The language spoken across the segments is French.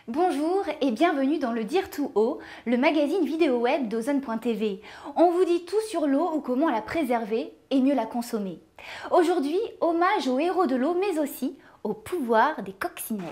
Bonjour et bienvenue dans le Dire tout haut, le magazine vidéo web d'Ozone.tv. On vous dit tout sur l'eau ou comment la préserver et mieux la consommer. Aujourd'hui, hommage aux héros de l'eau mais aussi au pouvoir des coccinelles.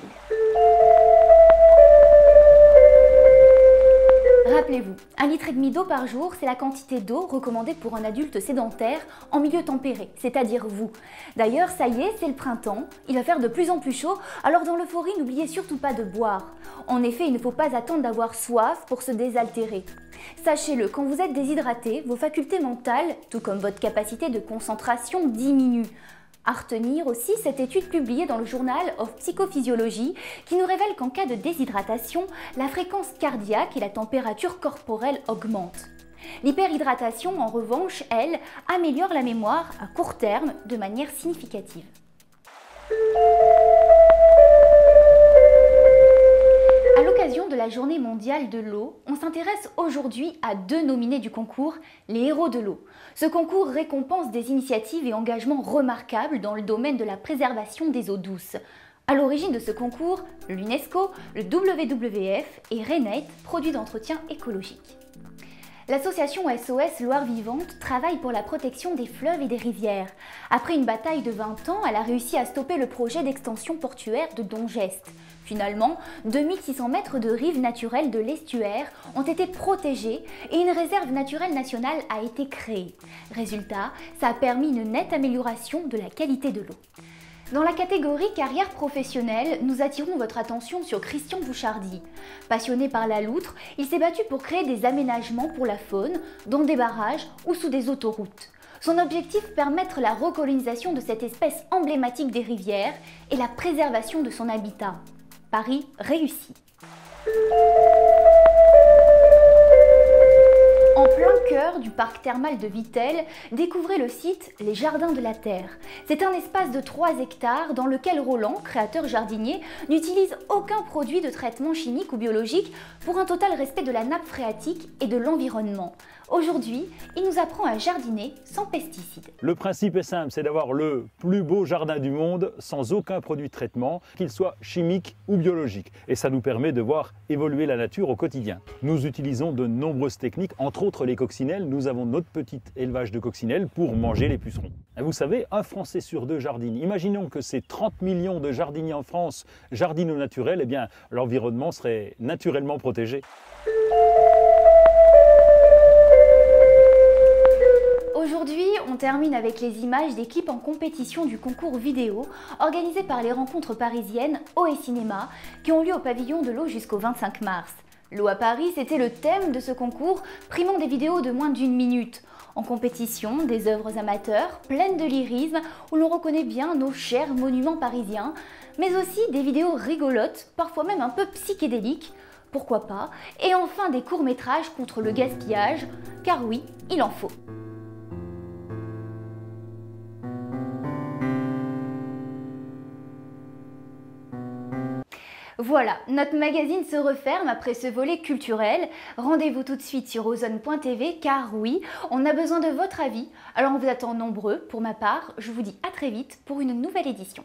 Rappelez-vous, 1,5 litre d'eau par jour, c'est la quantité d'eau recommandée pour un adulte sédentaire en milieu tempéré, c'est-à-dire vous. D'ailleurs, ça y est, c'est le printemps, il va faire de plus en plus chaud, alors dans l'euphorie, n'oubliez surtout pas de boire. En effet, il ne faut pas attendre d'avoir soif pour se désaltérer. Sachez-le, quand vous êtes déshydraté, vos facultés mentales, tout comme votre capacité de concentration, diminuent. À retenir aussi cette étude publiée dans le Journal of Psychophysiology qui nous révèle qu'en cas de déshydratation, la fréquence cardiaque et la température corporelle augmentent. L'hyperhydratation, en revanche, elle, améliore la mémoire à court terme de manière significative. À l'occasion de la Journée mondiale de l'eau, on s'intéresse aujourd'hui à 2 nominés du concours, les héros de l'eau. Ce concours récompense des initiatives et engagements remarquables dans le domaine de la préservation des eaux douces. À l'origine de ce concours, l'UNESCO, le WWF et Renate, produits d'entretien écologique. L'association SOS Loire Vivante travaille pour la protection des fleuves et des rivières. Après une bataille de 20 ans, elle a réussi à stopper le projet d'extension portuaire de Dongest. Finalement, 2600 mètres de rives naturelles de l'estuaire ont été protégés et une réserve naturelle nationale a été créée. Résultat, ça a permis une nette amélioration de la qualité de l'eau. Dans la catégorie carrière professionnelle, nous attirons votre attention sur Christian Bouchardy. Passionné par la loutre, il s'est battu pour créer des aménagements pour la faune, dans des barrages ou sous des autoroutes. Son objectif, permettre la recolonisation de cette espèce emblématique des rivières et la préservation de son habitat. Pari réussi. En plein cœur du parc thermal de Vittel, découvrez le site Les Jardins de la Terre. C'est un espace de 3 hectares dans lequel Roland, créateur jardinier, n'utilise aucun produit de traitement chimique ou biologique pour un total respect de la nappe phréatique et de l'environnement. Aujourd'hui, il nous apprend à jardiner sans pesticides. Le principe est simple, c'est d'avoir le plus beau jardin du monde sans aucun produit de traitement, qu'il soit chimique ou biologique. Et ça nous permet de voir évoluer la nature au quotidien. Nous utilisons de nombreuses techniques, entre autres les coccinelles. Nous avons notre petit élevage de coccinelles pour manger les pucerons. Et vous savez, 1 Français sur 2 jardine. Imaginons que ces 30 millions de jardiniers en France jardinent au naturel, eh bien l'environnement serait naturellement protégé. Aujourd'hui, on termine avec les images des clips en compétition du concours vidéo organisé par les rencontres parisiennes Eau et Cinéma qui ont lieu au pavillon de l'eau jusqu'au 25 mars. L'eau à Paris, c'était le thème de ce concours, primant des vidéos de moins d'1 minute. En compétition, des œuvres amateurs, pleines de lyrisme, où l'on reconnaît bien nos chers monuments parisiens, mais aussi des vidéos rigolotes, parfois même un peu psychédéliques, pourquoi pas, et enfin des courts-métrages contre le gaspillage, car oui, il en faut. Voilà, notre magazine se referme après ce volet culturel. Rendez-vous tout de suite sur Ozone.tv car oui, on a besoin de votre avis. Alors on vous attend nombreux. Pour ma part, je vous dis à très vite pour une nouvelle édition.